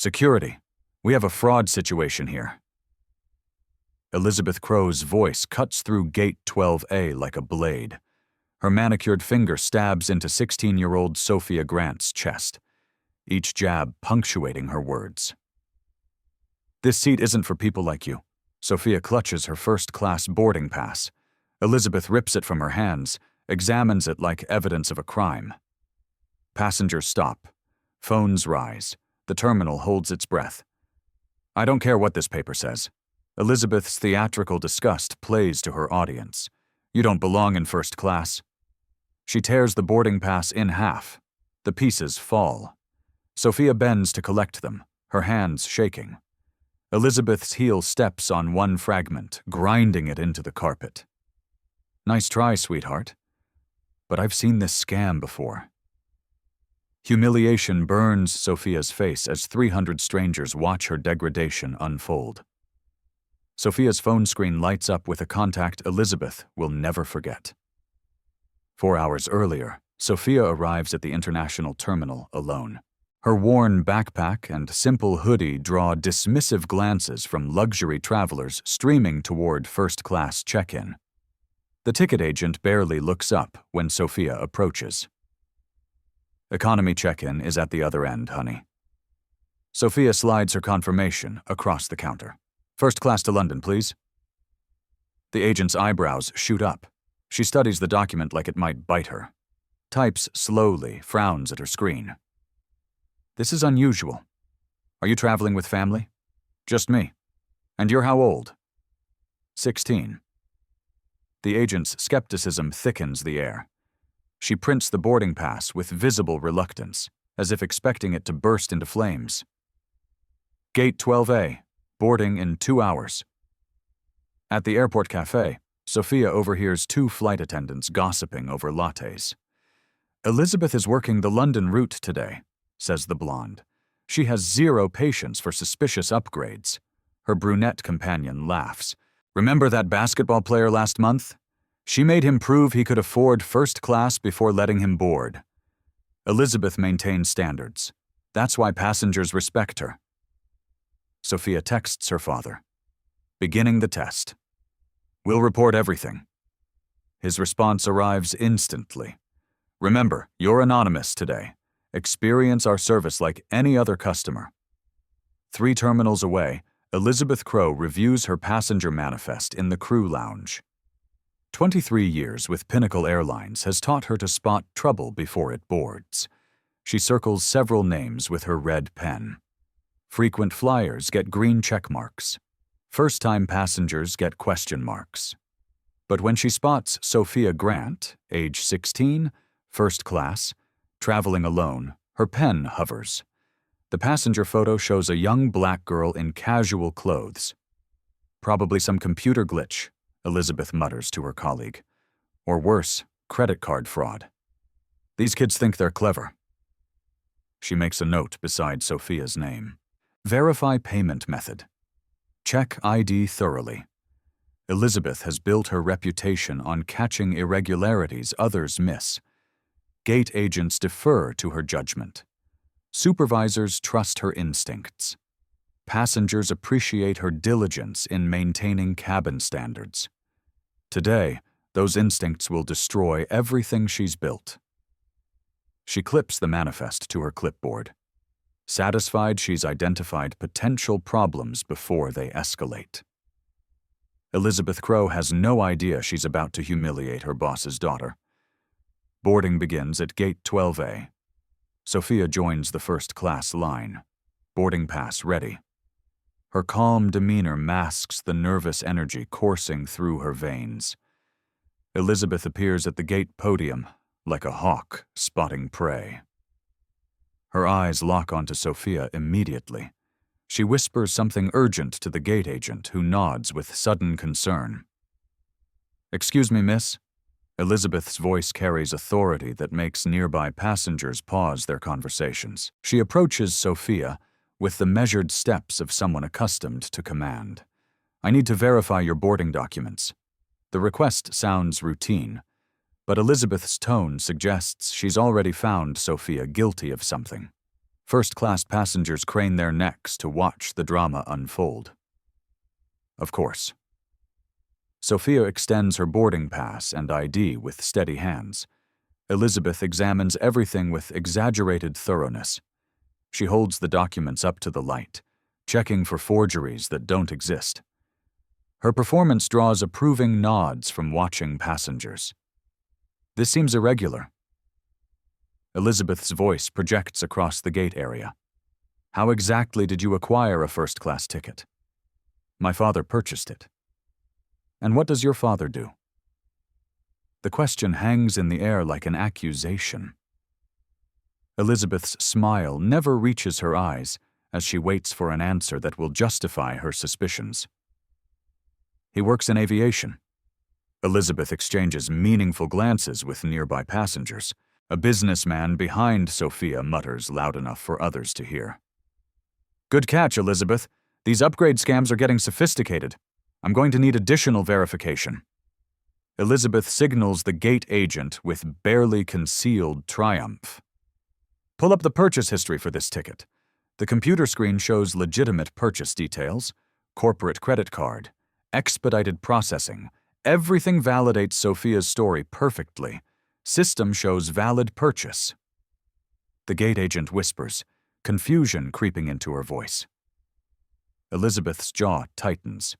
Security, we have a fraud situation here. Elizabeth Crow's voice cuts through Gate 12A like a blade. Her manicured finger stabs into 16-year-old Sophia Grant's chest, each jab punctuating her words. This seat isn't for people like you. Sophia clutches her first-class boarding pass. Elizabeth rips it from her hands, examines it like evidence of a crime. Passengers stop. Phones rise. The terminal holds its breath. I don't care what this paper says. Elizabeth's theatrical disgust plays to her audience. You don't belong in first class. She tears the boarding pass in half. The pieces fall. Sophia bends to collect them, her hands shaking. Elizabeth's heel steps on one fragment, grinding it into the carpet. Nice try, sweetheart. But I've seen this scam before. Humiliation burns Sophia's face as 300 strangers watch her degradation unfold. Sophia's phone screen lights up with a contact Elizabeth will never forget. 4 hours earlier, Sophia arrives at the international terminal alone. Her worn backpack and simple hoodie draw dismissive glances from luxury travelers streaming toward first-class check-in. The ticket agent barely looks up when Sophia approaches. Economy check-in is at the other end, honey. Sophia slides her confirmation across the counter. First class to London, please. The agent's eyebrows shoot up. She studies the document like it might bite her. Types slowly, frowns at her screen. This is unusual. Are you traveling with family? Just me. And you're how old? 16. The agent's skepticism thickens the air. She prints the boarding pass with visible reluctance, as if expecting it to burst into flames. Gate 12A, boarding in 2 hours. At the airport cafe, Sophia overhears 2 flight attendants gossiping over lattes. Elizabeth is working the London route today, says the blonde. She has zero patience for suspicious upgrades. Her brunette companion laughs. Remember that basketball player last month? She made him prove he could afford first class before letting him board. Elizabeth maintains standards. That's why passengers respect her. Sophia texts her father. Beginning the test. We'll report everything. His response arrives instantly. Remember, you're anonymous today. Experience our service like any other customer. 3 terminals away, Elizabeth Crow reviews her passenger manifest in the crew lounge. 23 years with Pinnacle Airlines has taught her to spot trouble before it boards. She circles several names with her red pen. Frequent flyers get green check marks. First-time passengers get question marks. But when she spots Sophia Grant, age 16, first class, traveling alone, her pen hovers. The passenger photo shows a young black girl in casual clothes. Probably some computer glitch, Elizabeth mutters to her colleague. Or worse, credit card fraud. These kids think they're clever. She makes a note beside Sophia's name. Verify payment method. Check ID thoroughly. Elizabeth has built her reputation on catching irregularities others miss. Gate agents defer to her judgment. Supervisors trust her instincts. Passengers appreciate her diligence in maintaining cabin standards. Today, those instincts will destroy everything she's built. She clips the manifest to her clipboard. Satisfied she's identified potential problems before they escalate. Elizabeth Crow has no idea she's about to humiliate her boss's daughter. Boarding begins at Gate 12A. Sophia joins the first-class line. Boarding pass ready. Her calm demeanor masks the nervous energy coursing through her veins. Elizabeth appears at the gate podium, like a hawk spotting prey. Her eyes lock onto Sophia immediately. She whispers something urgent to the gate agent, who nods with sudden concern. "Excuse me, miss." Elizabeth's voice carries authority that makes nearby passengers pause their conversations. She approaches Sophia with the measured steps of someone accustomed to command. "I need to verify your boarding documents." The request sounds routine, but Elizabeth's tone suggests she's already found Sophia guilty of something. First-class passengers crane their necks to watch the drama unfold. Of course. Sophia extends her boarding pass and ID with steady hands. Elizabeth examines everything with exaggerated thoroughness. She holds the documents up to the light, checking for forgeries that don't exist. Her performance draws approving nods from watching passengers. This seems irregular. Elizabeth's voice projects across the gate area. How exactly did you acquire a first-class ticket? My father purchased it. And what does your father do? The question hangs in the air like an accusation. Elizabeth's smile never reaches her eyes as she waits for an answer that will justify her suspicions. He works in aviation. Elizabeth exchanges meaningful glances with nearby passengers. A businessman behind Sophia mutters loud enough for others to hear. Good catch, Elizabeth. These upgrade scams are getting sophisticated. I'm going to need additional verification. Elizabeth signals the gate agent with barely concealed triumph. Pull up the purchase history for this ticket. The computer screen shows legitimate purchase details, corporate credit card, expedited processing. Everything validates Sophia's story perfectly. System shows valid purchase. The gate agent whispers, confusion creeping into her voice. Elizabeth's jaw tightens.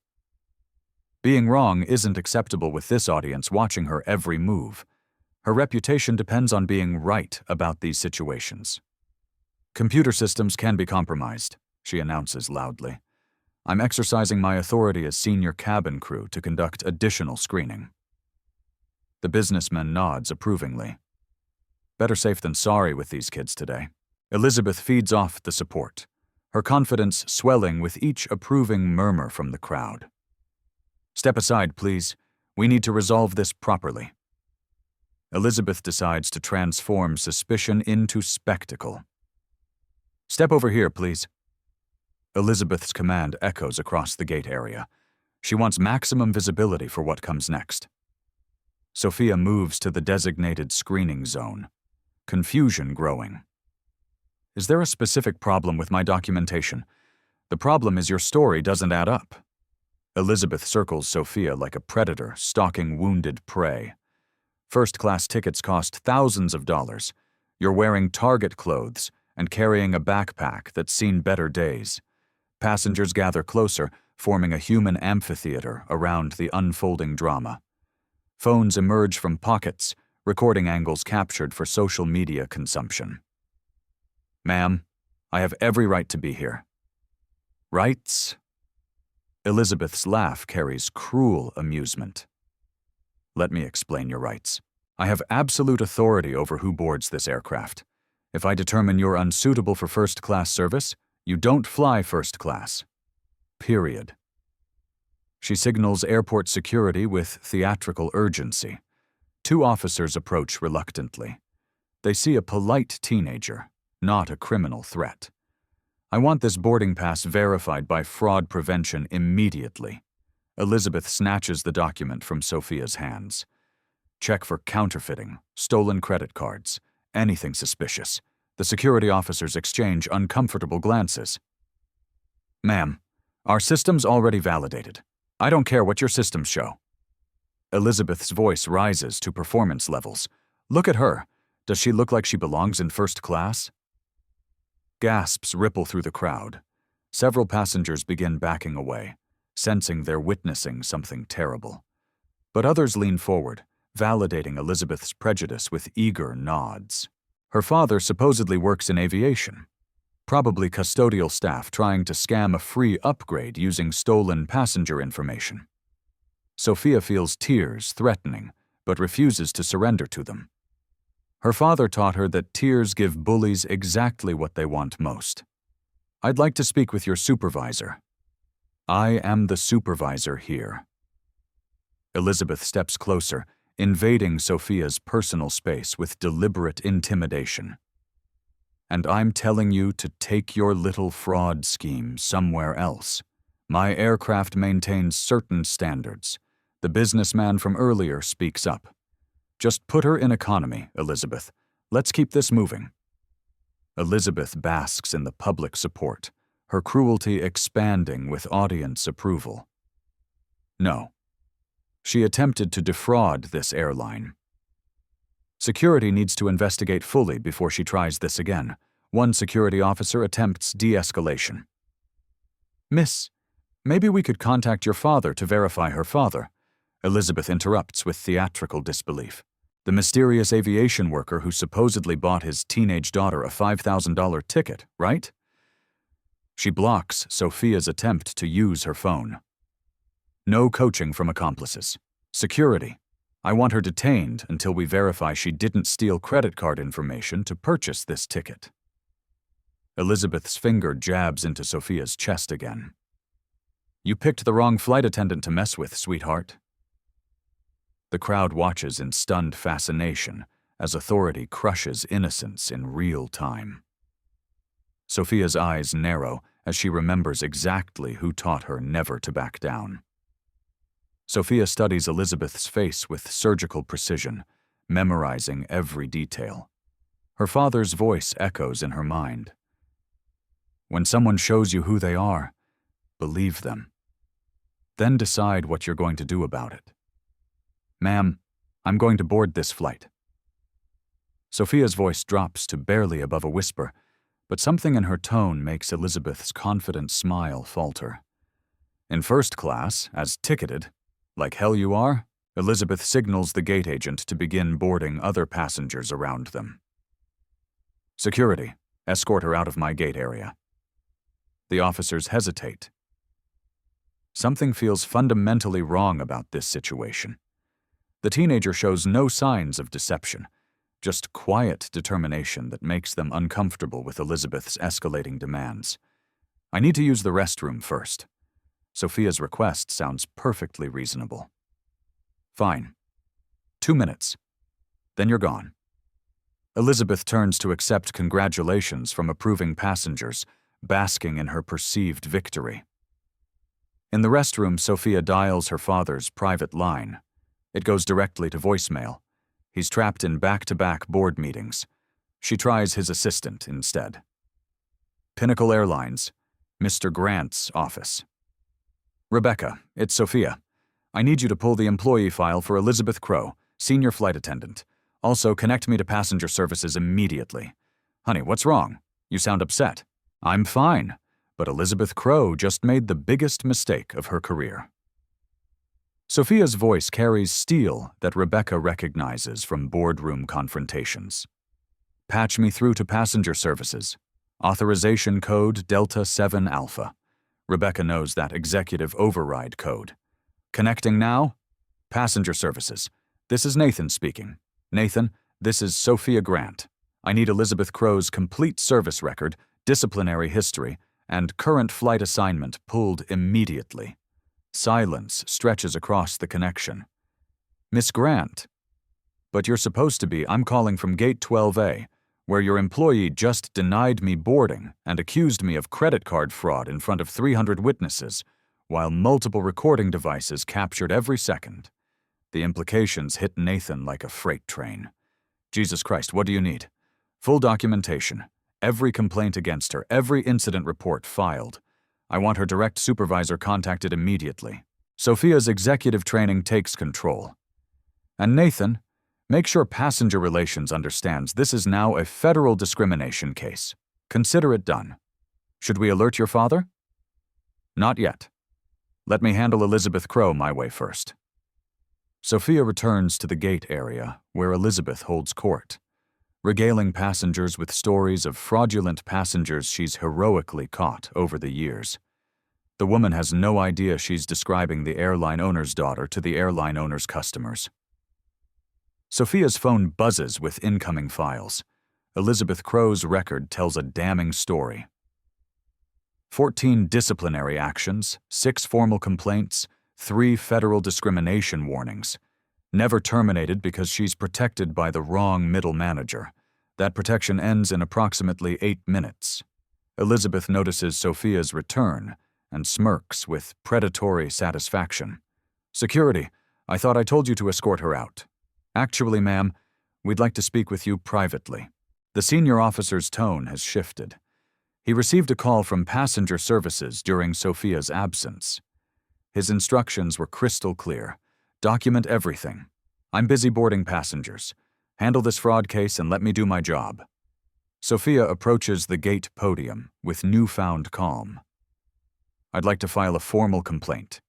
Being wrong isn't acceptable with this audience watching her every move. Her reputation depends on being right about these situations. Computer systems can be compromised, she announces loudly. I'm exercising my authority as senior cabin crew to conduct additional screening. The businessman nods approvingly. Better safe than sorry with these kids today. Elizabeth feeds off the support, her confidence swelling with each approving murmur from the crowd. Step aside, please. We need to resolve this properly. Elizabeth decides to transform suspicion into spectacle. Step over here, please. Elizabeth's command echoes across the gate area. She wants maximum visibility for what comes next. Sophia moves to the designated screening zone, confusion growing. Is there a specific problem with my documentation? The problem is your story doesn't add up. Elizabeth circles Sophia like a predator stalking wounded prey. First-class tickets cost thousands of dollars. You're wearing Target clothes and carrying a backpack that's seen better days. Passengers gather closer, forming a human amphitheater around the unfolding drama. Phones emerge from pockets, recording angles captured for social media consumption. Ma'am, I have every right to be here. Rights? Elizabeth's laugh carries cruel amusement. Let me explain your rights. I have absolute authority over who boards this aircraft. If I determine you're unsuitable for first-class service, you don't fly first class. Period. She signals airport security with theatrical urgency. Two officers approach reluctantly. They see a polite teenager, not a criminal threat. I want this boarding pass verified by fraud prevention immediately. Elizabeth snatches the document from Sophia's hands. Check for counterfeiting, stolen credit cards, anything suspicious. The security officers exchange uncomfortable glances. Ma'am, our system's already validated. I don't care what your systems show. Elizabeth's voice rises to performance levels. Look at her. Does she look like she belongs in first class? Gasps ripple through the crowd. Several passengers begin backing away, sensing they're witnessing something terrible. But others lean forward, validating Elizabeth's prejudice with eager nods. Her father supposedly works in aviation, probably custodial staff trying to scam a free upgrade using stolen passenger information. Sophia feels tears threatening, but refuses to surrender to them. Her father taught her that tears give bullies exactly what they want most. I'd like to speak with your supervisor. I am the supervisor here. Elizabeth steps closer, invading Sophia's personal space with deliberate intimidation. And I'm telling you to take your little fraud scheme somewhere else. My aircraft maintains certain standards. The businessman from earlier speaks up. Just put her in economy, Elizabeth. Let's keep this moving. Elizabeth basks in the public support, her cruelty expanding with audience approval. No. She attempted to defraud this airline. Security needs to investigate fully before she tries this again. One security officer attempts de-escalation. Miss, maybe we could contact your father to verify her father. Elizabeth interrupts with theatrical disbelief. The mysterious aviation worker who supposedly bought his teenage daughter a $5,000 ticket, right? She blocks Sophia's attempt to use her phone. No coaching from accomplices. Security. I want her detained until we verify she didn't steal credit card information to purchase this ticket. Elizabeth's finger jabs into Sophia's chest again. You picked the wrong flight attendant to mess with, sweetheart. The crowd watches in stunned fascination as authority crushes innocence in real time. Sophia's eyes narrow as she remembers exactly who taught her never to back down. Sophia studies Elizabeth's face with surgical precision, memorizing every detail. Her father's voice echoes in her mind. When someone shows you who they are, believe them. Then decide what you're going to do about it. Ma'am, I'm going to board this flight. Sophia's voice drops to barely above a whisper, but something in her tone makes Elizabeth's confident smile falter. In first class, as ticketed, like hell you are, Elizabeth signals the gate agent to begin boarding other passengers around them. Security, escort her out of my gate area. The officers hesitate. Something feels fundamentally wrong about this situation. The teenager shows no signs of deception, just quiet determination that makes them uncomfortable with Elizabeth's escalating demands. I need to use the restroom first. Sophia's request sounds perfectly reasonable. Fine. 2 minutes. Then you're gone. Elizabeth turns to accept congratulations from approving passengers, basking in her perceived victory. In the restroom, Sophia dials her father's private line. It goes directly to voicemail. He's trapped in back-to-back board meetings. She tries his assistant instead. Pinnacle Airlines, Mr. Grant's office. Rebecca, it's Sophia. I need you to pull the employee file for Elizabeth Crow, senior flight attendant. Also, connect me to passenger services immediately. Honey, what's wrong? You sound upset. I'm fine, but Elizabeth Crow just made the biggest mistake of her career. Sophia's voice carries steel that Rebecca recognizes from boardroom confrontations. Patch me through to passenger services. Authorization code Delta 7 Alpha. Rebecca knows that executive override code. Connecting now? Passenger services. This is Nathan speaking. Nathan, this is Sophia Grant. I need Elizabeth Crow's complete service record, disciplinary history, and current flight assignment pulled immediately. Silence stretches across the connection. Miss Grant. But you're supposed to be, I'm calling from Gate 12A, where your employee just denied me boarding and accused me of credit card fraud in front of 300 witnesses, while multiple recording devices captured every second. The implications hit Nathan like a freight train. Jesus Christ, what do you need? Full documentation. Every complaint against her, every incident report filed. I want her direct supervisor contacted immediately. Sophia's executive training takes control. And Nathan, make sure passenger relations understands this is now a federal discrimination case. Consider it done. Should we alert your father? Not yet. Let me handle Elizabeth Crow my way first. Sophia returns to the gate area where Elizabeth holds court, regaling passengers with stories of fraudulent passengers she's heroically caught over the years. The woman has no idea she's describing the airline owner's daughter to the airline owner's customers. Sophia's phone buzzes with incoming files. Elizabeth Crow's record tells a damning story. 14 disciplinary actions, 6 formal complaints, 3 federal discrimination warnings. Never terminated because she's protected by the wrong middle manager. That protection ends in approximately 8 minutes. Elizabeth notices Sophia's return and smirks with predatory satisfaction. Security, I thought I told you to escort her out. Actually, ma'am, we'd like to speak with you privately. The senior officer's tone has shifted. He received a call from passenger services during Sophia's absence. His instructions were crystal clear. Document everything. I'm busy boarding passengers. Handle this fraud case and let me do my job. Sophia approaches the gate podium with newfound calm. I'd like to file a formal complaint.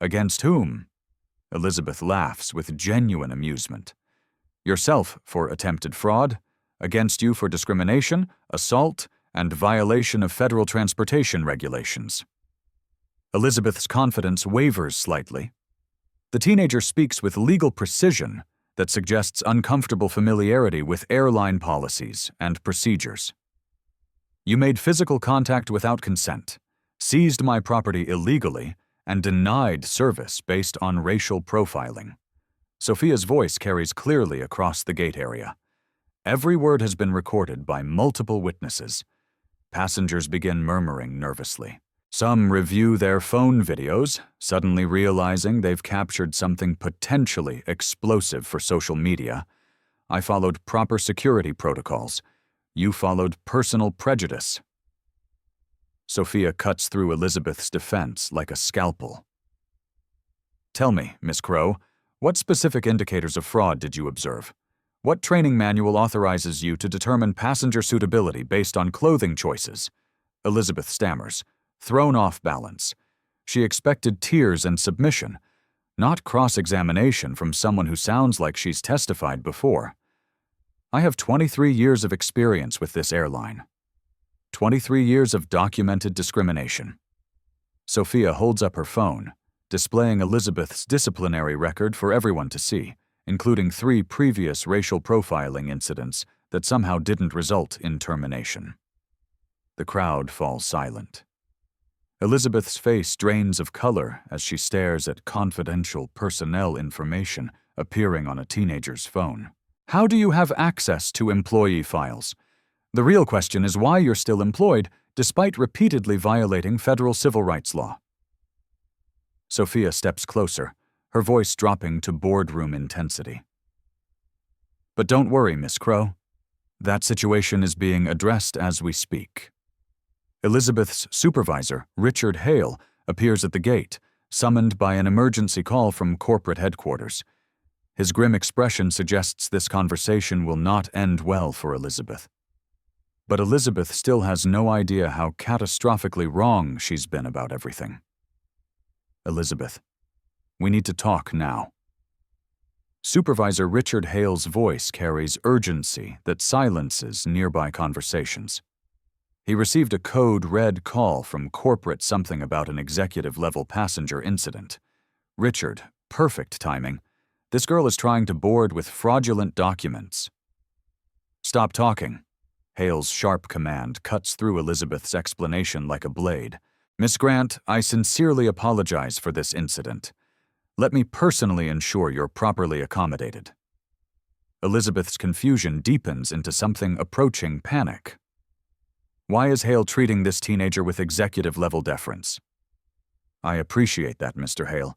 Against whom? Elizabeth laughs with genuine amusement. Yourself for attempted fraud, against you for discrimination, assault, and violation of federal transportation regulations. Elizabeth's confidence wavers slightly. The teenager speaks with legal precision that suggests uncomfortable familiarity with airline policies and procedures. You made physical contact without consent, seized my property illegally, and denied service based on racial profiling. Sophia's voice carries clearly across the gate area. Every word has been recorded by multiple witnesses. Passengers begin murmuring nervously. Some review their phone videos, suddenly realizing they've captured something potentially explosive for social media. I followed proper security protocols. You followed personal prejudice. Sophia cuts through Elizabeth's defense like a scalpel. Tell me, Miss Crow, what specific indicators of fraud did you observe? What training manual authorizes you to determine passenger suitability based on clothing choices? Elizabeth stammers, thrown off balance. She expected tears and submission, not cross-examination from someone who sounds like she's testified before. I have 23 years of experience with this airline. 23 years of documented discrimination. Sophia holds up her phone, displaying Elizabeth's disciplinary record for everyone to see, including 3 previous racial profiling incidents that somehow didn't result in termination. The crowd falls silent. Elizabeth's face drains of color as she stares at confidential personnel information appearing on a teenager's phone. How do you have access to employee files? The real question is why you're still employed despite repeatedly violating federal civil rights law. Sophia steps closer, her voice dropping to boardroom intensity. But don't worry, Miss Crow. That situation is being addressed as we speak. Elizabeth's supervisor, Richard Hale, appears at the gate, summoned by an emergency call from corporate headquarters. His grim expression suggests this conversation will not end well for Elizabeth. But Elizabeth still has no idea how catastrophically wrong she's been about everything. Elizabeth, we need to talk now. Supervisor Richard Hale's voice carries urgency that silences nearby conversations. He received a code red call from corporate something about an executive-level passenger incident. Richard, perfect timing. This girl is trying to board with fraudulent documents. Stop talking. Hale's sharp command cuts through Elizabeth's explanation like a blade. Miss Grant, I sincerely apologize for this incident. Let me personally ensure you're properly accommodated. Elizabeth's confusion deepens into something approaching panic. Why is Hale treating this teenager with executive-level deference? I appreciate that, Mr. Hale,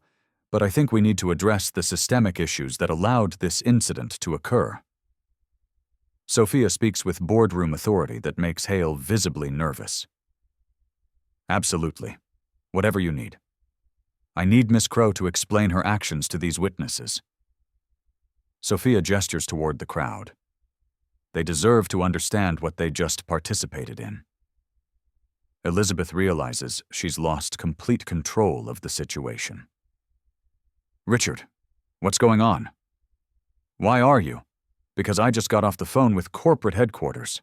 but I think we need to address the systemic issues that allowed this incident to occur. Sophia speaks with boardroom authority that makes Hale visibly nervous. Absolutely. Whatever you need. I need Miss Crow to explain her actions to these witnesses. Sophia gestures toward the crowd. They deserve to understand what they just participated in. Elizabeth realizes she's lost complete control of the situation. Richard, what's going on? Why are you? Because I just got off the phone with corporate headquarters.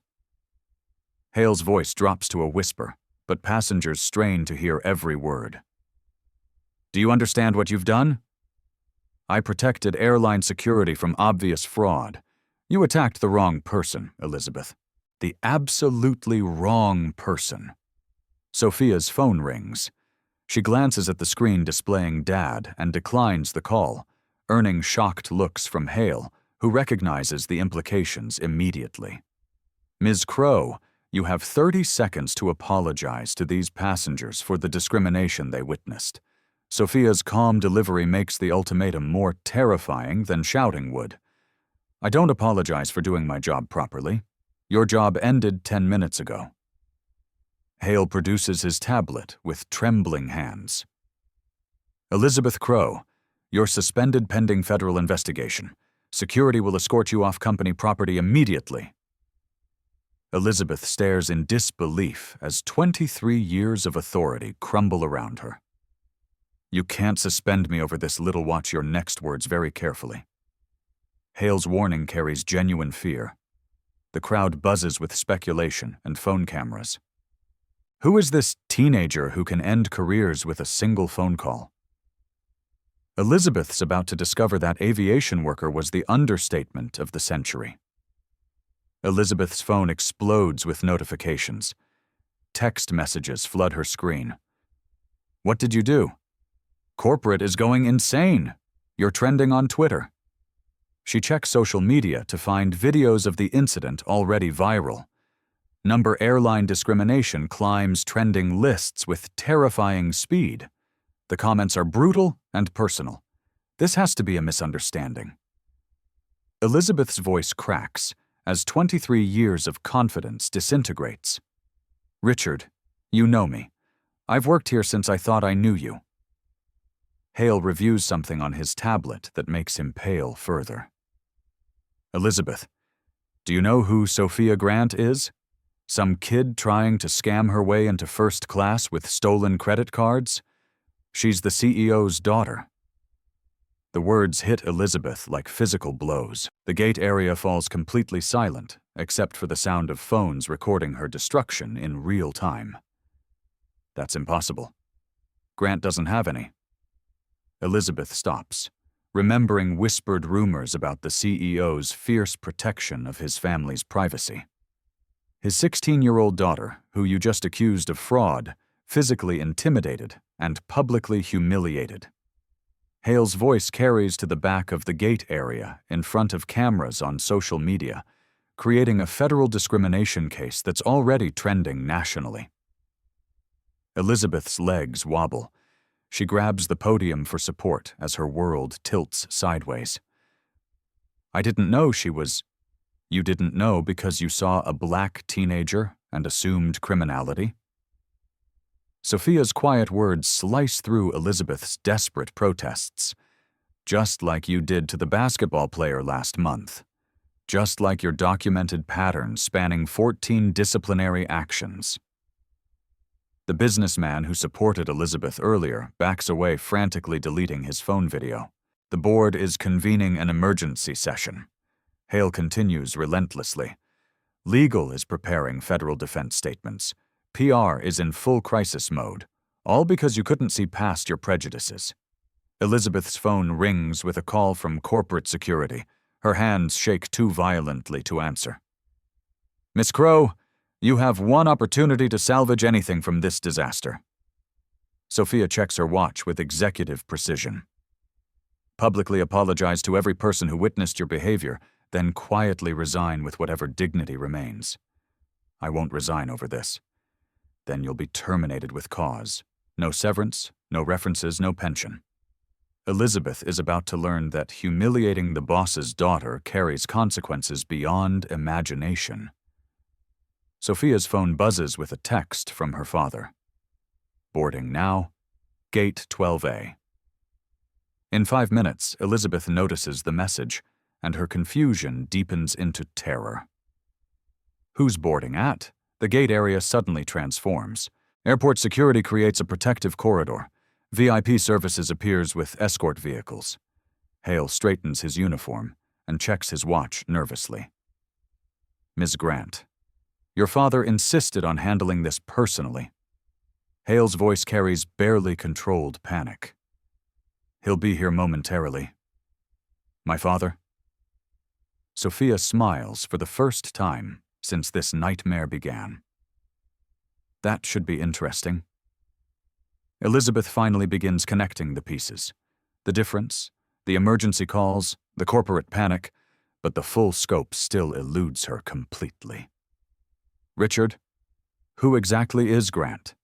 Hale's voice drops to a whisper, but passengers strain to hear every word. Do you understand what you've done? I protected airline security from obvious fraud. You attacked the wrong person, Elizabeth. The absolutely wrong person. Sophia's phone rings. She glances at the screen displaying Dad and declines the call, earning shocked looks from Hale, who recognizes the implications immediately. Ms. Crow, you have 30 seconds to apologize to these passengers for the discrimination they witnessed. Sophia's calm delivery makes the ultimatum more terrifying than shouting would. I don't apologize for doing my job properly. Your job ended 10 minutes ago. Hale produces his tablet with trembling hands. Elizabeth Crow, you're suspended pending federal investigation. Security will escort you off company property immediately. Elizabeth stares in disbelief as 23 years of authority crumble around her. You can't suspend me over this, little. Watch your next words very carefully. Hale's warning carries genuine fear. The crowd buzzes with speculation and phone cameras. Who is this teenager who can end careers with a single phone call? Elizabeth's about to discover that aviation worker was the understatement of the century. Elizabeth's phone explodes with notifications. Text messages flood her screen. What did you do? Corporate is going insane. You're trending on Twitter. She checks social media to find videos of the incident already viral. Number airline discrimination climbs trending lists with terrifying speed. The comments are brutal and personal. This has to be a misunderstanding. Elizabeth's voice cracks as 23 years of confidence disintegrates. Richard, you know me. I've worked here since I thought I knew you. Hale reviews something on his tablet that makes him pale further. Elizabeth, do you know who Sophia Grant is? Some kid trying to scam her way into first class with stolen credit cards? She's the CEO's daughter. The words hit Elizabeth like physical blows. The gate area falls completely silent, except for the sound of phones recording her destruction in real time. That's impossible. Grant doesn't have any. Elizabeth stops, remembering whispered rumors about the CEO's fierce protection of his family's privacy. His 16-year-old daughter, who you just accused of fraud, physically intimidated and publicly humiliated. Hale's voice carries to the back of the gate area in front of cameras on social media, creating a federal discrimination case that's already trending nationally. Elizabeth's legs wobble. She grabs the podium for support as her world tilts sideways. I didn't know she was... You didn't know because you saw a black teenager and assumed criminality? Sophia's quiet words slice through Elizabeth's desperate protests. Just like you did to the basketball player last month. Just like your documented pattern spanning 14 disciplinary actions. The businessman who supported Elizabeth earlier backs away, frantically deleting his phone video. The board is convening an emergency session. Hale continues relentlessly. Legal is preparing federal defense statements. PR is in full crisis mode, all because you couldn't see past your prejudices. Elizabeth's phone rings with a call from corporate security. Her hands shake too violently to answer. Miss Crow, you have one opportunity to salvage anything from this disaster. Sophia checks her watch with executive precision. Publicly apologize to every person who witnessed your behavior, then quietly resign with whatever dignity remains. I won't resign over this. Then you'll be terminated with cause. No severance, no references, no pension. Elizabeth is about to learn that humiliating the boss's daughter carries consequences beyond imagination. Sophia's phone buzzes with a text from her father. Boarding now, Gate 12A. In 5 minutes, Elizabeth notices the message, and her confusion deepens into terror. Who's boarding at? The gate area suddenly transforms. Airport security creates a protective corridor. VIP services appears with escort vehicles. Hale straightens his uniform and checks his watch nervously. Ms. Grant, your father insisted on handling this personally. Hale's voice carries barely controlled panic. He'll be here momentarily. My father? Sophia smiles for the first time since this nightmare began. That should be interesting. Elizabeth finally begins connecting the pieces. The difference, the emergency calls, the corporate panic, but the full scope still eludes her completely. Richard, who exactly is Grant?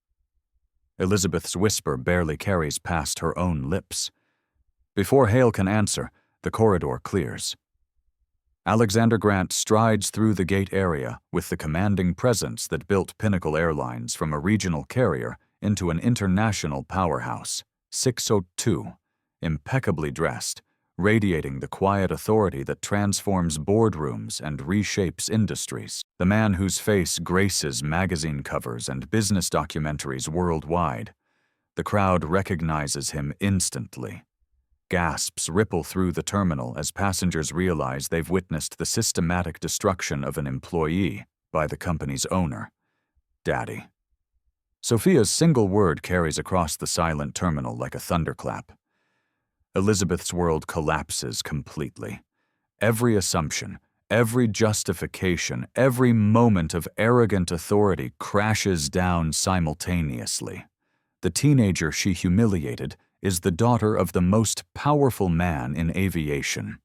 Elizabeth's whisper barely carries past her own lips. Before Hale can answer, the corridor clears. Alexander Grant strides through the gate area with the commanding presence that built Pinnacle Airlines from a regional carrier into an international powerhouse. 602, impeccably dressed, radiating the quiet authority that transforms boardrooms and reshapes industries. The man whose face graces magazine covers and business documentaries worldwide. The crowd recognizes him instantly. Gasps ripple through the terminal as passengers realize they've witnessed the systematic destruction of an employee by the company's owner, Daddy. Sophia's single word carries across the silent terminal like a thunderclap. Elizabeth's world collapses completely. Every assumption, every justification, every moment of arrogant authority crashes down simultaneously. The teenager she humiliated is the daughter of the most powerful man in aviation.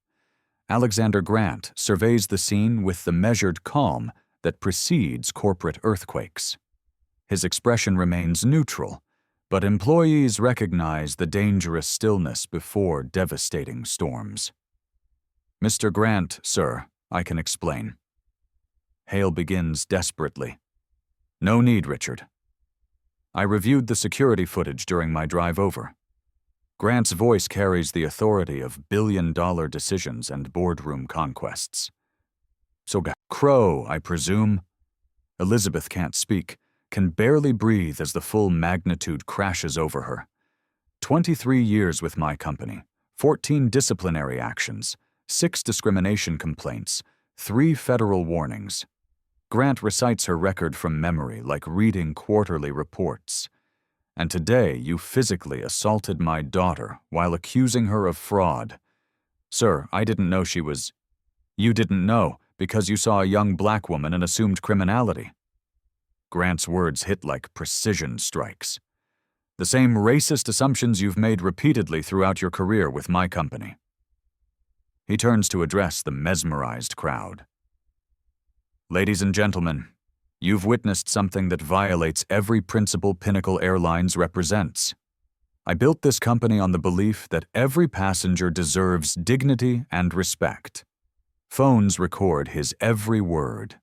Alexander Grant surveys the scene with the measured calm that precedes corporate earthquakes. His expression remains neutral, but employees recognize the dangerous stillness before devastating storms. "Mr. Grant, sir, I can explain." Hale begins desperately. "No need, Richard. I reviewed the security footage during my drive over." Grant's voice carries the authority of billion-dollar decisions and boardroom conquests. "So, Crow, I presume?" Elizabeth can't speak, can barely breathe as the full magnitude crashes over her. 23 years with my company, 14 disciplinary actions, 6 discrimination complaints, 3 federal warnings. Grant recites her record from memory like reading quarterly reports. "And today you physically assaulted my daughter while accusing her of fraud. Sir, I didn't know she was—" "You didn't know because you saw a young black woman and assumed criminality." Grant's words hit like precision strikes. "The same racist assumptions you've made repeatedly throughout your career with my company." He turns to address the mesmerized crowd. "Ladies and gentlemen, you've witnessed something that violates every principle Pinnacle Airlines represents. I built this company on the belief that every passenger deserves dignity and respect." Phones record his every word.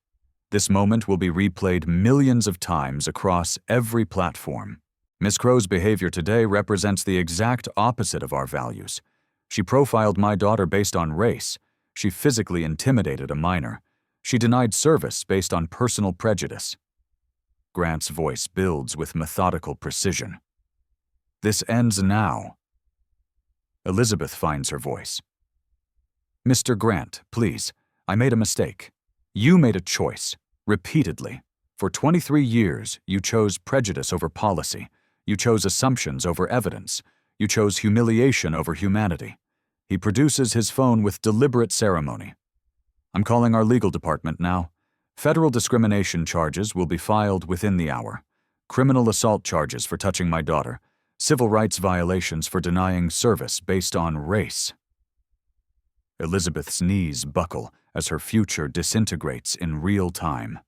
This moment will be replayed millions of times across every platform. Ms. Crow's behavior today represents the exact opposite of our values. She profiled my daughter based on race. She physically intimidated a minor. She denied service based on personal prejudice. Grant's voice builds with methodical precision. "This ends now." Elizabeth finds her voice. "Mr. Grant, please, I made a mistake. You made a choice, repeatedly. For 23 years, you chose prejudice over policy. You chose assumptions over evidence. You chose humiliation over humanity." He produces his phone with deliberate ceremony. "I'm calling our legal department now. Federal discrimination charges will be filed within the hour. Criminal assault charges for touching my daughter. Civil rights violations for denying service based on race." Elizabeth's knees buckle as her future disintegrates in real time.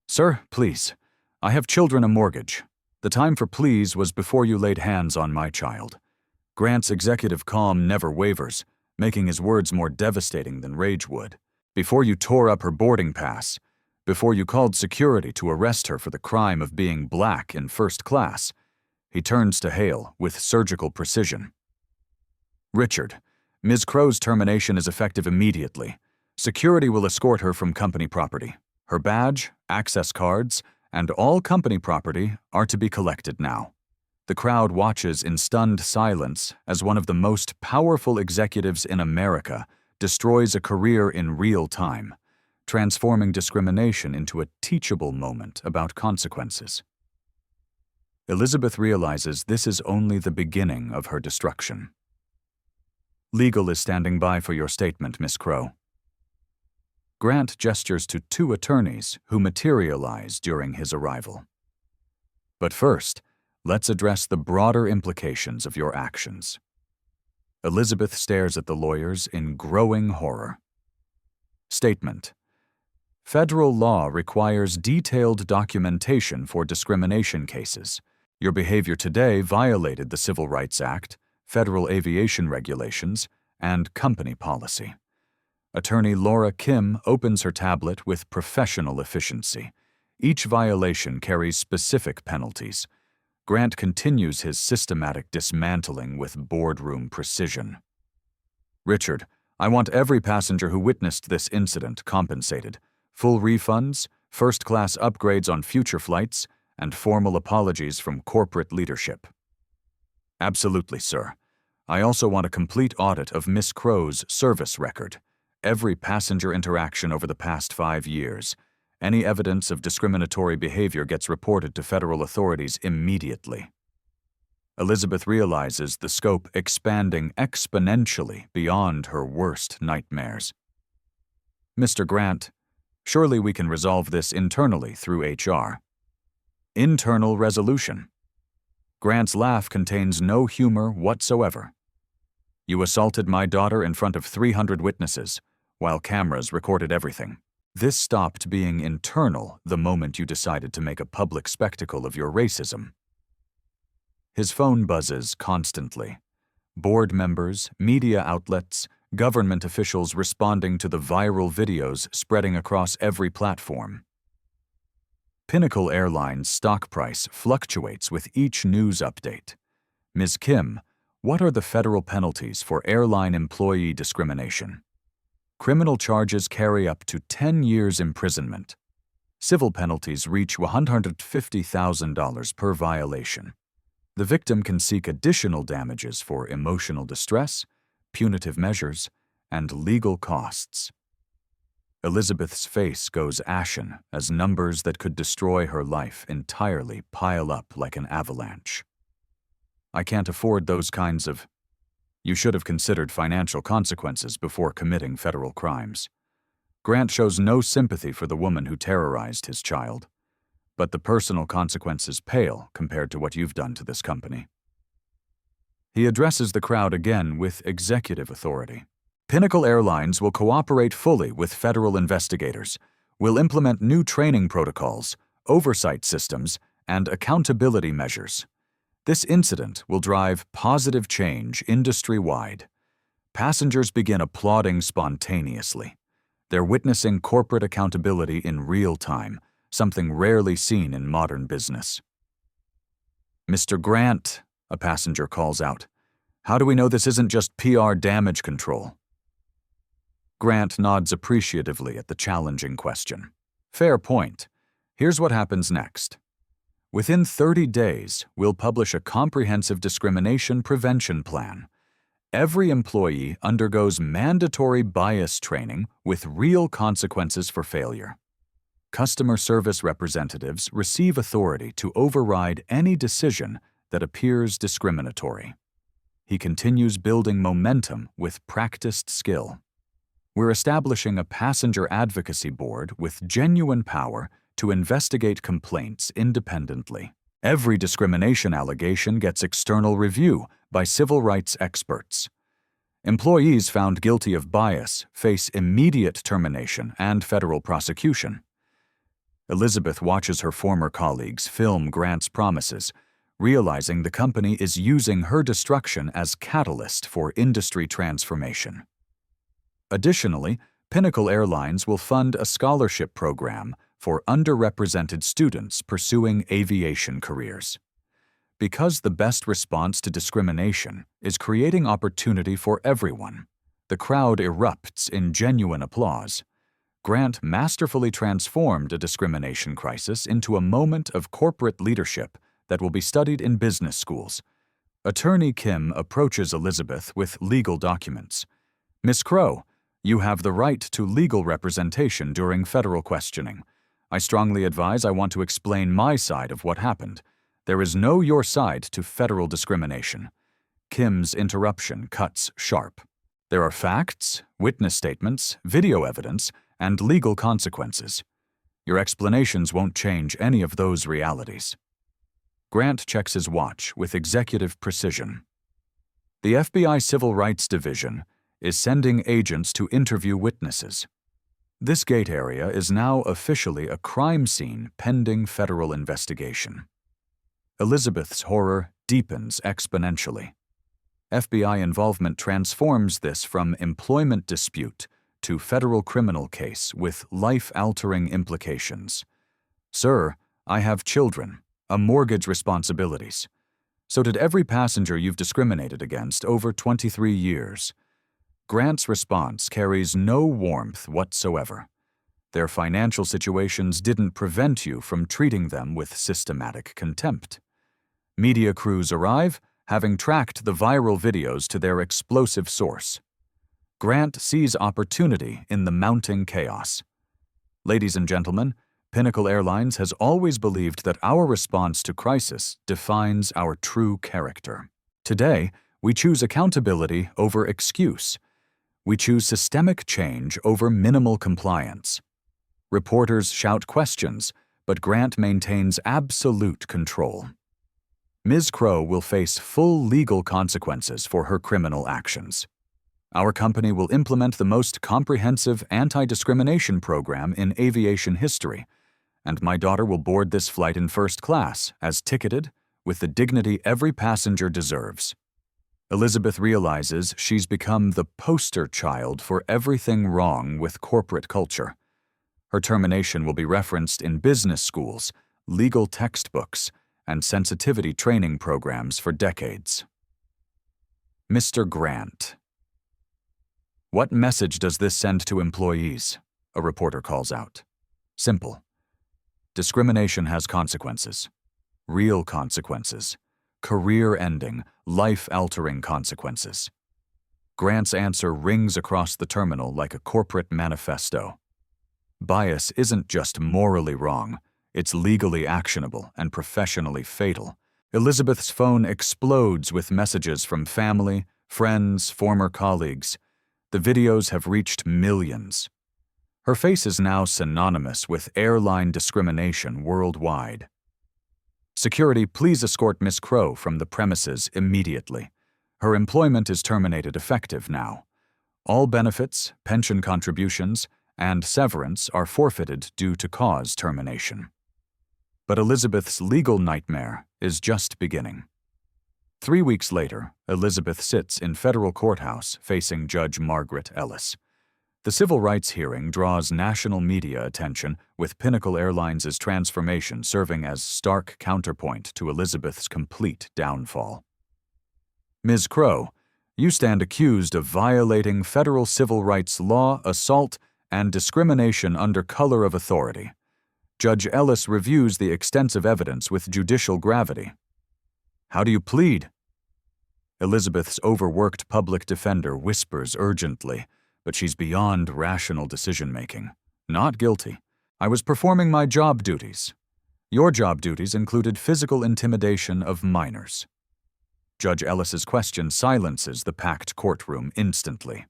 "Sir, please. I have children, a mortgage. The time for please was before you laid hands on my child." Grant's executive calm never wavers, making his words more devastating than rage would. "Before you tore up her boarding pass, before you called security to arrest her for the crime of being black in first class." He turns to Hale with surgical precision. "Richard, Ms. Crow's termination is effective immediately. Security will escort her from company property. Her badge, access cards, and all company property are to be collected now." The crowd watches in stunned silence as one of the most powerful executives in America destroys a career in real time, transforming discrimination into a teachable moment about consequences. Elizabeth realizes this is only the beginning of her destruction. "Legal is standing by for your statement, Miss Crow." Grant gestures to 2 attorneys who materialize during his arrival. "But first, let's address the broader implications of your actions." Elizabeth stares at the lawyers in growing horror. Statement: "Federal law requires detailed documentation for discrimination cases. Your behavior today violated the Civil Rights Act, federal aviation regulations, and company policy. Attorney Laura Kim opens her tablet with professional efficiency. Each violation carries specific penalties. Grant continues his systematic dismantling with boardroom precision. Richard, I want every passenger who witnessed this incident compensated. Full refunds, first-class upgrades on future flights, and formal apologies from corporate leadership. Absolutely, sir. I also want a complete audit of Miss Crow's service record. Every passenger interaction over the past 5 years. Any evidence of discriminatory behavior gets reported to federal authorities immediately. Elizabeth realizes the scope expanding exponentially beyond her worst nightmares. Mr. Grant, surely we can resolve this internally through HR. Internal resolution. Grant's laugh contains no humor whatsoever. You assaulted my daughter in front of 300 witnesses, while cameras recorded everything. This stopped being internal the moment you decided to make a public spectacle of your racism. His phone buzzes constantly. Board members, media outlets, government officials responding to the viral videos spreading across every platform. Pinnacle Airline's stock price fluctuates with each news update. Ms. Kim, what are the federal penalties for airline employee discrimination? Criminal charges carry up to 10 years imprisonment. Civil penalties reach $150,000 per violation. The victim can seek additional damages for emotional distress, punitive measures, and legal costs. Elizabeth's face goes ashen as numbers that could destroy her life entirely pile up like an avalanche. I can't afford those kinds of... You should have considered financial consequences before committing federal crimes. Grant shows no sympathy for the woman who terrorized his child, but the personal consequences pale compared to what you've done to this company. He addresses the crowd again with executive authority. Pinnacle Airlines will cooperate fully with federal investigators, will implement new training protocols, oversight systems, and accountability measures. This incident will drive positive change industry-wide. Passengers begin applauding spontaneously. They're witnessing corporate accountability in real time, something rarely seen in modern business. Mr. Grant, a passenger calls out, how do we know this isn't just PR damage control? Grant nods appreciatively at the challenging question. Fair point. Here's what happens next. Within 30 days, we'll publish a comprehensive discrimination prevention plan. Every employee undergoes mandatory bias training with real consequences for failure. Customer service representatives receive authority to override any decision that appears discriminatory. He continues building momentum with practiced skill. We're establishing a passenger advocacy board with genuine power to investigate complaints independently. Every discrimination allegation gets external review by civil rights experts. Employees found guilty of bias face immediate termination and federal prosecution. Elizabeth watches her former colleagues film Grant's promises, realizing the company is using her destruction as catalyst for industry transformation. Additionally, Pinnacle Airlines will fund a scholarship program for underrepresented students pursuing aviation careers. Because the best response to discrimination is creating opportunity for everyone, the crowd erupts in genuine applause. Grant masterfully transformed a discrimination crisis into a moment of corporate leadership that will be studied in business schools. Attorney Kim approaches Elizabeth with legal documents. Miss Crow, you have the right to legal representation during federal questioning. I strongly advise I want to explain my side of what happened. There is no your side to federal discrimination. Kim's interruption cuts sharp. There are facts, witness statements, video evidence, and legal consequences. Your explanations won't change any of those realities. Grant checks his watch with executive precision. The FBI Civil Rights Division is sending agents to interview witnesses. This gate area is now officially a crime scene pending federal investigation. Elizabeth's horror deepens exponentially. FBI involvement transforms this from employment dispute to federal criminal case with life-altering implications. Sir, I have children, a mortgage responsibilities. So did every passenger you've discriminated against over 23 years. Grant's response carries no warmth whatsoever. Their financial situations didn't prevent you from treating them with systematic contempt. Media crews arrive, having tracked the viral videos to their explosive source. Grant sees opportunity in the mounting chaos. Ladies and gentlemen, Pinnacle Airlines has always believed that our response to crisis defines our true character. Today, we choose accountability over excuse. We choose systemic change over minimal compliance. Reporters shout questions, but Grant maintains absolute control. Ms. Crow will face full legal consequences for her criminal actions. Our company will implement the most comprehensive anti-discrimination program in aviation history, and my daughter will board this flight in first class, as ticketed, with the dignity every passenger deserves. Elizabeth realizes she's become the poster child for everything wrong with corporate culture. Her termination will be referenced in business schools, legal textbooks, and sensitivity training programs for decades. Mr. Grant. What message does this send to employees? A reporter calls out. Simple. Discrimination has consequences. Real consequences. Career-ending, life-altering consequences. Grant's answer rings across the terminal like a corporate manifesto. Bias isn't just morally wrong, it's legally actionable and professionally fatal. Elizabeth's phone explodes with messages from family, friends, former colleagues. The videos have reached millions. Her face is now synonymous with airline discrimination worldwide. Security, please escort Miss Crow from the premises immediately. Her employment is terminated effective now. All benefits, pension contributions, and severance are forfeited due to cause termination. But Elizabeth's legal nightmare is just beginning. 3 weeks later, Elizabeth sits in federal courthouse facing Judge Margaret Ellis. The civil rights hearing draws national media attention, with Pinnacle Airlines' transformation serving as stark counterpoint to Elizabeth's complete downfall. Ms. Crow, you stand accused of violating federal civil rights law, assault, and discrimination under color of authority. Judge Ellis reviews the extensive evidence with judicial gravity. How do you plead? Elizabeth's overworked public defender whispers urgently, but she's beyond rational decision-making. Not guilty. I was performing my job duties. Your job duties included physical intimidation of minors. Judge Ellis's question silences the packed courtroom instantly.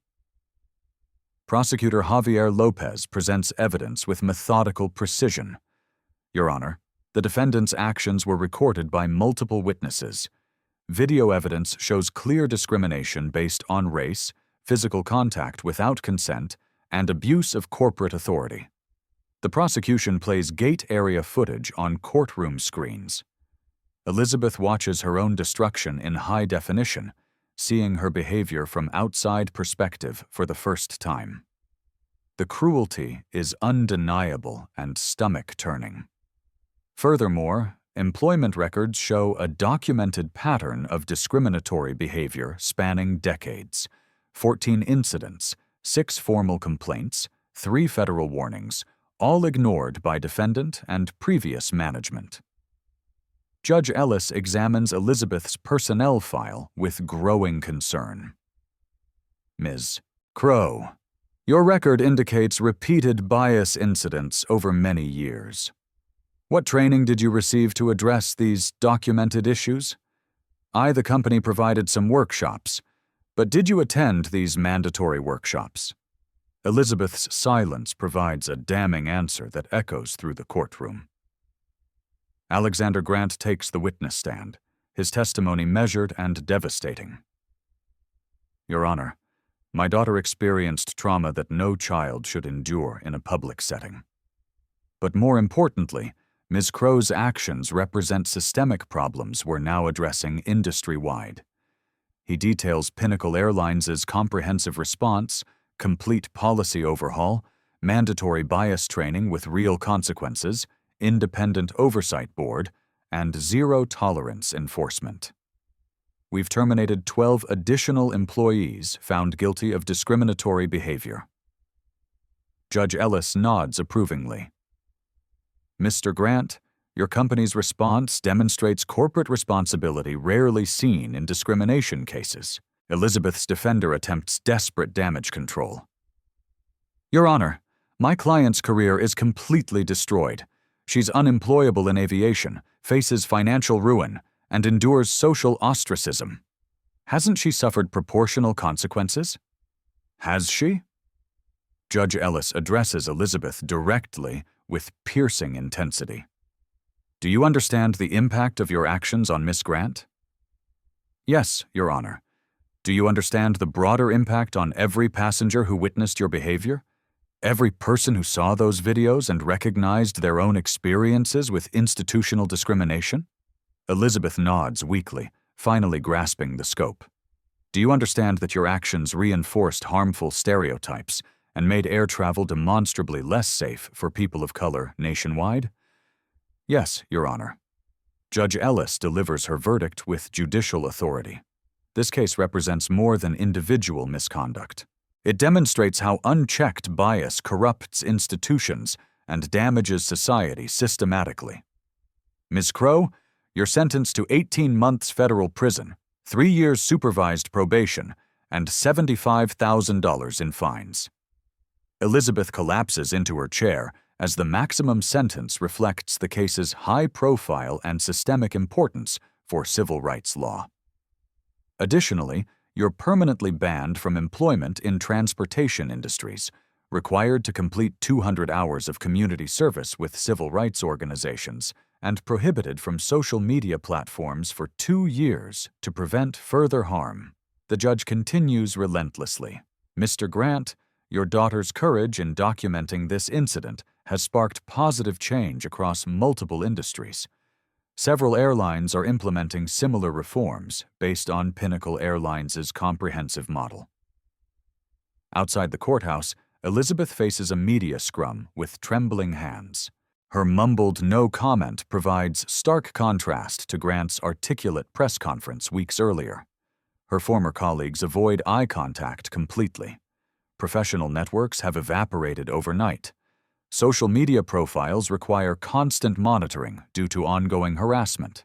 Prosecutor Javier Lopez presents evidence with methodical precision. Your Honor, the defendant's actions were recorded by multiple witnesses. Video evidence shows clear discrimination based on race, physical contact without consent, and abuse of corporate authority. The prosecution plays gate area footage on courtroom screens. Elizabeth watches her own destruction in high definition, seeing her behavior from outside perspective for the first time. The cruelty is undeniable and stomach-turning. Furthermore, employment records show a documented pattern of discriminatory behavior spanning decades. 14 incidents, 6 formal complaints, 3 federal warnings, all ignored by defendant and previous management. Judge Ellis examines Elizabeth's personnel file with growing concern. Ms. Crow, your record indicates repeated bias incidents over many years. What training did you receive to address these documented issues? The company provided some workshops, but did you attend these mandatory workshops? Elizabeth's silence provides a damning answer that echoes through the courtroom. Alexander Grant takes the witness stand, his testimony measured and devastating. Your Honor, my daughter experienced trauma that no child should endure in a public setting. But more importantly, Ms. Crow's actions represent systemic problems we're now addressing industry-wide. He details Pinnacle Airlines' comprehensive response, complete policy overhaul, mandatory bias training with real consequences, independent oversight board, and zero-tolerance enforcement. We've terminated 12 additional employees found guilty of discriminatory behavior. Judge Ellis nods approvingly. Mr. Grant, your company's response demonstrates corporate responsibility rarely seen in discrimination cases. Elizabeth's defender attempts desperate damage control. Your Honor, my client's career is completely destroyed. She's unemployable in aviation, faces financial ruin, and endures social ostracism. Hasn't she suffered proportional consequences? Has she? Judge Ellis addresses Elizabeth directly with piercing intensity. Do you understand the impact of your actions on Miss Grant? Yes, Your Honor. Do you understand the broader impact on every passenger who witnessed your behavior? Every person who saw those videos and recognized their own experiences with institutional discrimination? Elizabeth nods weakly, finally grasping the scope. Do you understand that your actions reinforced harmful stereotypes and made air travel demonstrably less safe for people of color nationwide? Yes, Your Honor. Judge Ellis delivers her verdict with judicial authority. This case represents more than individual misconduct. It demonstrates how unchecked bias corrupts institutions and damages society systematically. Ms. Crow, you're sentenced to 18 months federal prison, 3 years supervised probation, and $75,000 in fines. Elizabeth collapses into her chair as the maximum sentence reflects the case's high profile and systemic importance for civil rights law. Additionally, you're permanently banned from employment in transportation industries, required to complete 200 hours of community service with civil rights organizations, and prohibited from social media platforms for 2 years to prevent further harm. The judge continues relentlessly. Mr. Grant, your daughter's courage in documenting this incident has sparked positive change across multiple industries. Several airlines are implementing similar reforms based on Pinnacle Airlines' comprehensive model. Outside the courthouse, Elizabeth faces a media scrum with trembling hands. Her mumbled no comment provides stark contrast to Grant's articulate press conference weeks earlier. Her former colleagues avoid eye contact completely. Professional networks have evaporated overnight. Social media profiles require constant monitoring due to ongoing harassment.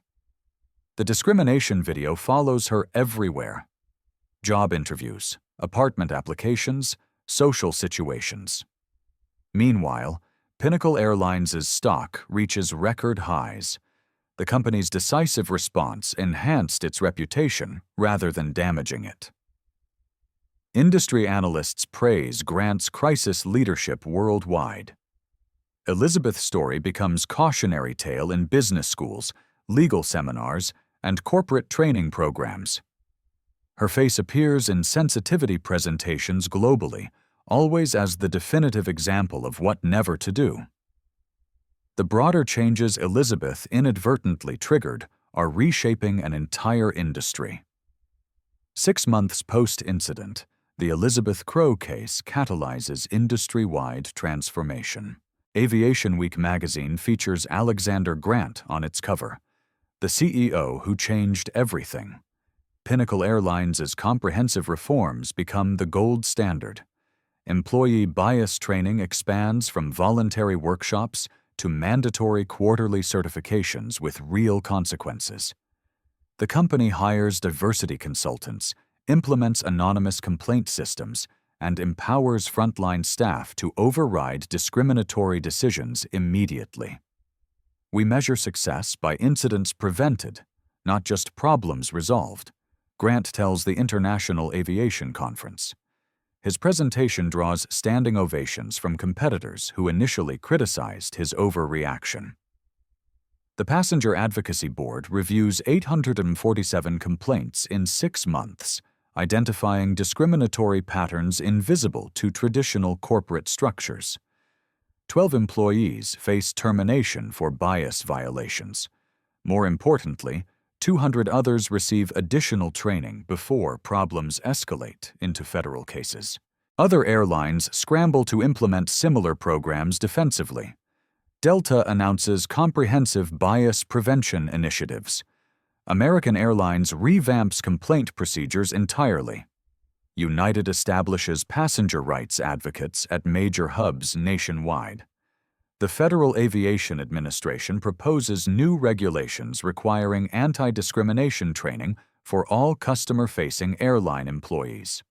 The discrimination video follows her everywhere. Job interviews, apartment applications, social situations. Meanwhile, Pinnacle Airlines' stock reaches record highs. The company's decisive response enhanced its reputation rather than damaging it. Industry analysts praise Grant's crisis leadership worldwide. Elizabeth's story becomes cautionary tale in business schools, legal seminars, and corporate training programs. Her face appears in sensitivity presentations globally, always as the definitive example of what never to do. The broader changes Elizabeth inadvertently triggered are reshaping an entire industry. 6 months post-incident, the Elizabeth Crow case catalyzes industry-wide transformation. Aviation Week magazine features Alexander Grant on its cover, the CEO who changed everything. Pinnacle Airlines' comprehensive reforms become the gold standard. Employee bias training expands from voluntary workshops to mandatory quarterly certifications with real consequences. The company hires diversity consultants, implements anonymous complaint systems, and empowers frontline staff to override discriminatory decisions immediately. We measure success by incidents prevented, not just problems resolved, Grant tells the International Aviation Conference. His presentation draws standing ovations from competitors who initially criticized his overreaction. The Passenger Advocacy Board reviews 847 complaints in 6 months, identifying discriminatory patterns invisible to traditional corporate structures. 12 employees face termination for bias violations. More importantly, 200 others receive additional training before problems escalate into federal cases. Other airlines scramble to implement similar programs defensively. Delta announces comprehensive bias prevention initiatives. American Airlines revamps complaint procedures entirely. United establishes passenger rights advocates at major hubs nationwide. The Federal Aviation Administration proposes new regulations requiring anti-discrimination training for all customer-facing airline employees.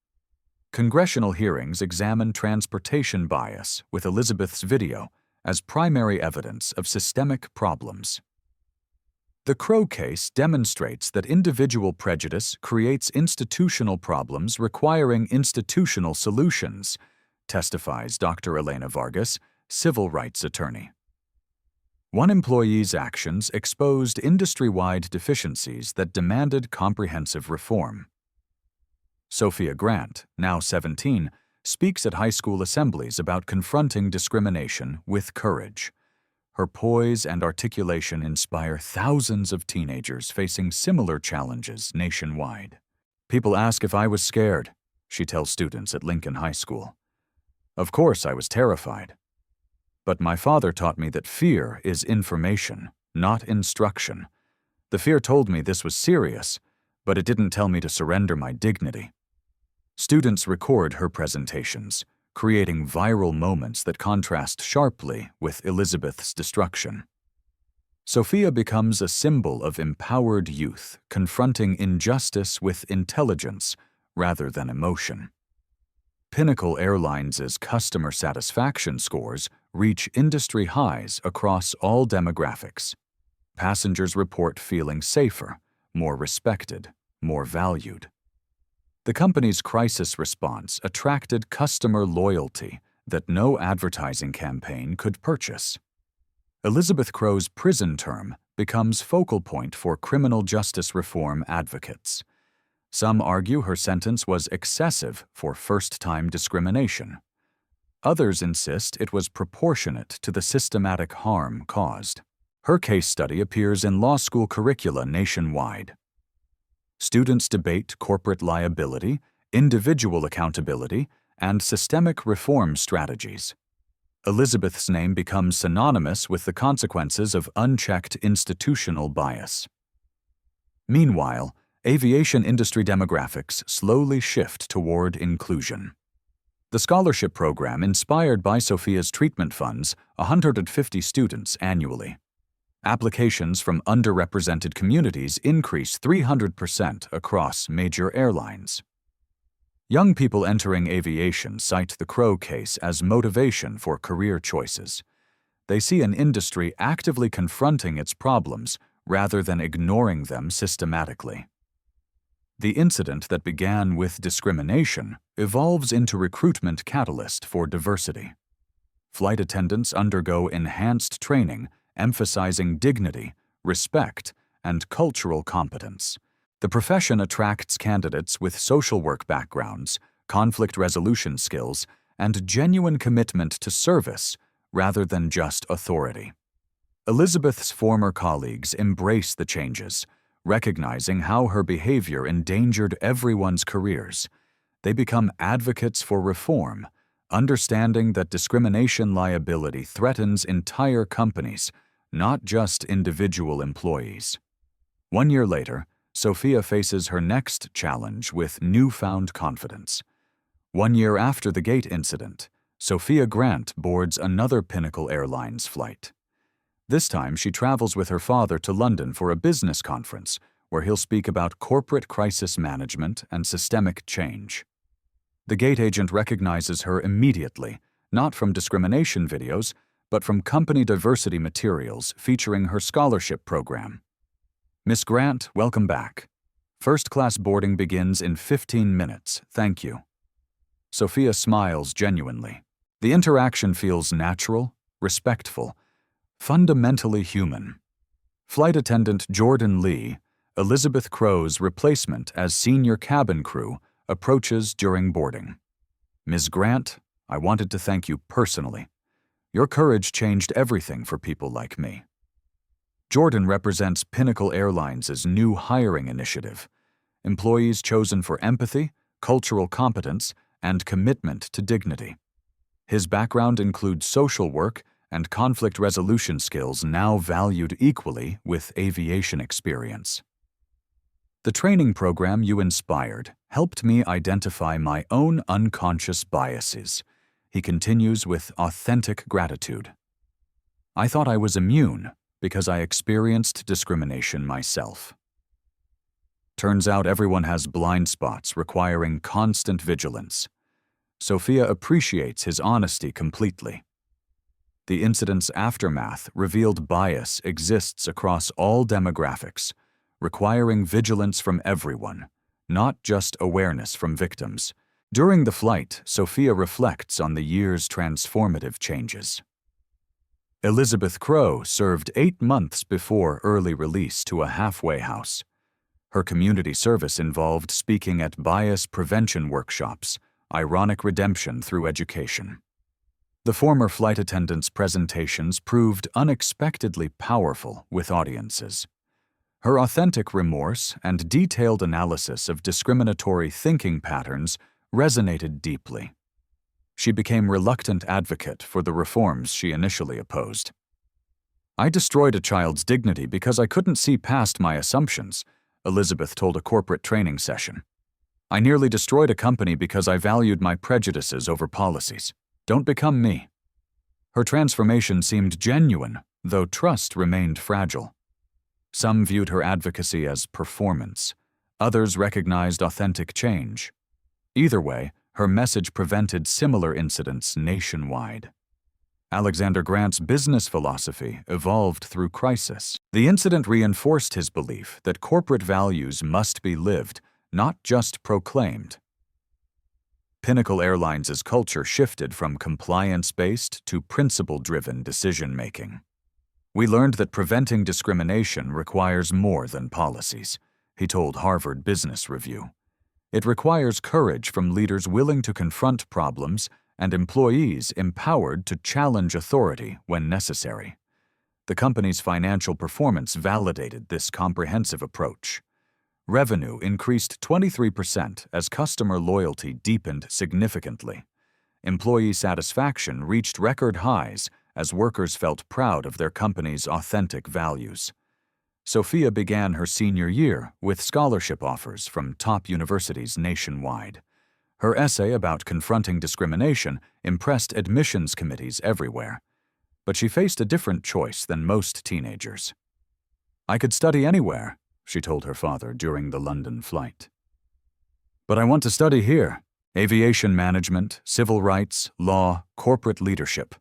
Congressional hearings examine transportation bias with Elizabeth's video as primary evidence of systemic problems. The Crow case demonstrates that individual prejudice creates institutional problems requiring institutional solutions, testifies Dr. Elena Vargas, civil rights attorney. One employee's actions exposed industry-wide deficiencies that demanded comprehensive reform. Sophia Grant, now 17, speaks at high school assemblies about confronting discrimination with courage. Her poise and articulation inspire thousands of teenagers facing similar challenges nationwide. People ask if I was scared, she tells students at Lincoln High School. Of course I was terrified. But my father taught me that fear is information, not instruction. The fear told me this was serious, but it didn't tell me to surrender my dignity. Students record her presentations, creating viral moments that contrast sharply with Elizabeth's destruction. Sophia becomes a symbol of empowered youth, confronting injustice with intelligence rather than emotion. Pinnacle Airlines' customer satisfaction scores reach industry highs across all demographics. Passengers report feeling safer, more respected, more valued. The company's crisis response attracted customer loyalty that no advertising campaign could purchase. Elizabeth Crow's prison term becomes focal point for criminal justice reform advocates. Some argue her sentence was excessive for first-time discrimination. Others insist it was proportionate to the systematic harm caused. Her case study appears in law school curricula nationwide. Students debate corporate liability, individual accountability, and systemic reform strategies. Elizabeth's name becomes synonymous with the consequences of unchecked institutional bias. Meanwhile, aviation industry demographics slowly shift toward inclusion. The scholarship program inspired by Sophia's treatment funds 150 students annually. Applications from underrepresented communities increase 300% across major airlines. Young people entering aviation cite the Crow case as motivation for career choices. They see an industry actively confronting its problems rather than ignoring them systematically. The incident that began with discrimination evolves into recruitment catalyst for diversity. Flight attendants undergo enhanced training emphasizing dignity, respect, and cultural competence. The profession attracts candidates with social work backgrounds, conflict resolution skills, and genuine commitment to service rather than just authority. Elizabeth's former colleagues embrace the changes, recognizing how her behavior endangered everyone's careers. They become advocates for reform, understanding that discrimination liability threatens entire companies, not just individual employees. 1 year later, Sophia faces her next challenge with newfound confidence. 1 year after the gate incident, Sophia Grant boards another Pinnacle Airlines flight. This time, she travels with her father to London for a business conference where he'll speak about corporate crisis management and systemic change. The gate agent recognizes her immediately, not from discrimination videos, but from company diversity materials featuring her scholarship program. Miss Grant, welcome back. First-class boarding begins in 15 minutes, thank you. Sophia smiles genuinely. The interaction feels natural, respectful, fundamentally human. Flight attendant Jordan Lee, Elizabeth Crow's replacement as senior cabin crew, approaches during boarding. Ms. Grant, I wanted to thank you personally. Your courage changed everything for people like me. Jordan represents Pinnacle Airlines' new hiring initiative. Employees chosen for empathy, cultural competence, and commitment to dignity. His background includes social work and conflict resolution skills now valued equally with aviation experience. The training program you inspired helped me identify my own unconscious biases. He continues with authentic gratitude. I thought I was immune because I experienced discrimination myself. Turns out everyone has blind spots requiring constant vigilance. Sophia appreciates his honesty completely. The incident's aftermath revealed bias exists across all demographics, requiring vigilance from everyone, not just awareness from victims. During the flight, Sophia reflects on the year's transformative changes. Elizabeth Crow served 8 months before early release to a halfway house. Her community service involved speaking at bias prevention workshops, ironic redemption through education. The former flight attendant's presentations proved unexpectedly powerful with audiences. Her authentic remorse and detailed analysis of discriminatory thinking patterns resonated deeply. She became reluctant advocate for the reforms she initially opposed. I destroyed a child's dignity because I couldn't see past my assumptions, Elizabeth told a corporate training session. I nearly destroyed a company because I valued my prejudices over policies. Don't become me. Her transformation seemed genuine, though trust remained fragile. Some viewed her advocacy as performance. Others recognized authentic change. Either way, her message prevented similar incidents nationwide. Alexander Grant's business philosophy evolved through crisis. The incident reinforced his belief that corporate values must be lived, not just proclaimed. Pinnacle Airlines' culture shifted from compliance-based to principle-driven decision-making. We learned that preventing discrimination requires more than policies, he told Harvard Business Review. It requires courage from leaders willing to confront problems and employees empowered to challenge authority when necessary. The company's financial performance validated this comprehensive approach. Revenue increased 23% as customer loyalty deepened significantly. Employee satisfaction reached record highs as workers felt proud of their company's authentic values. Sophia began her senior year with scholarship offers from top universities nationwide. Her essay about confronting discrimination impressed admissions committees everywhere. But she faced a different choice than most teenagers. I could study anywhere, she told her father during the London flight. But I want to study here: aviation management, civil rights, law, corporate leadership.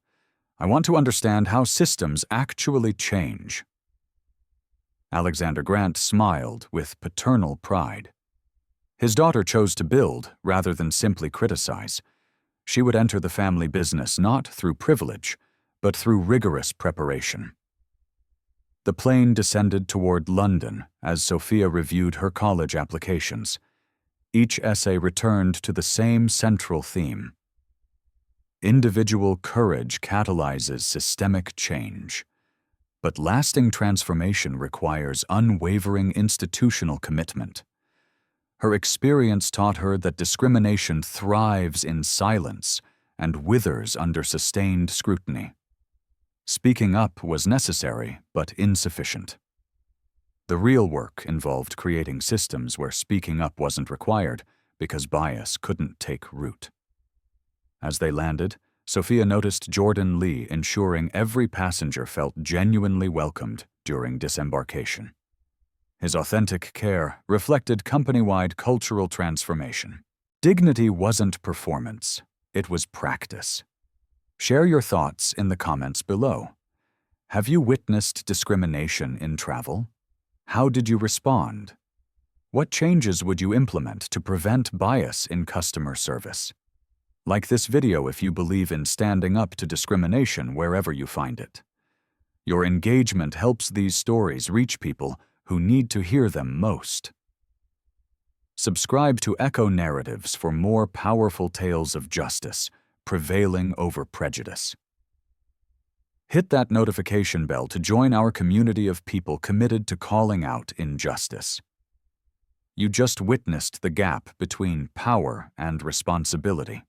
I want to understand how systems actually change. Alexander Grant smiled with paternal pride. His daughter chose to build rather than simply criticize. She would enter the family business not through privilege, but through rigorous preparation. The plane descended toward London as Sophia reviewed her college applications. Each essay returned to the same central theme. Individual courage catalyzes systemic change, but lasting transformation requires unwavering institutional commitment. Her experience taught her that discrimination thrives in silence and withers under sustained scrutiny. Speaking up was necessary, but insufficient. The real work involved creating systems where speaking up wasn't required because bias couldn't take root. As they landed, Sophia noticed Jordan Lee ensuring every passenger felt genuinely welcomed during disembarkation. His authentic care reflected company-wide cultural transformation. Dignity wasn't performance, it was practice. Share your thoughts in the comments below. Have you witnessed discrimination in travel? How did you respond? What changes would you implement to prevent bias in customer service? Like this video if you believe in standing up to discrimination wherever you find it. Your engagement helps these stories reach people who need to hear them most. Subscribe to Echo Narratives for more powerful tales of justice, prevailing over prejudice. Hit that notification bell to join our community of people committed to calling out injustice. You just witnessed the gap between power and responsibility.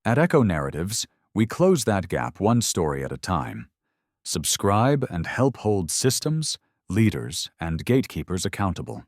At Echo Narratives, we close that gap one story at a time. Subscribe and help hold systems, leaders, and gatekeepers accountable.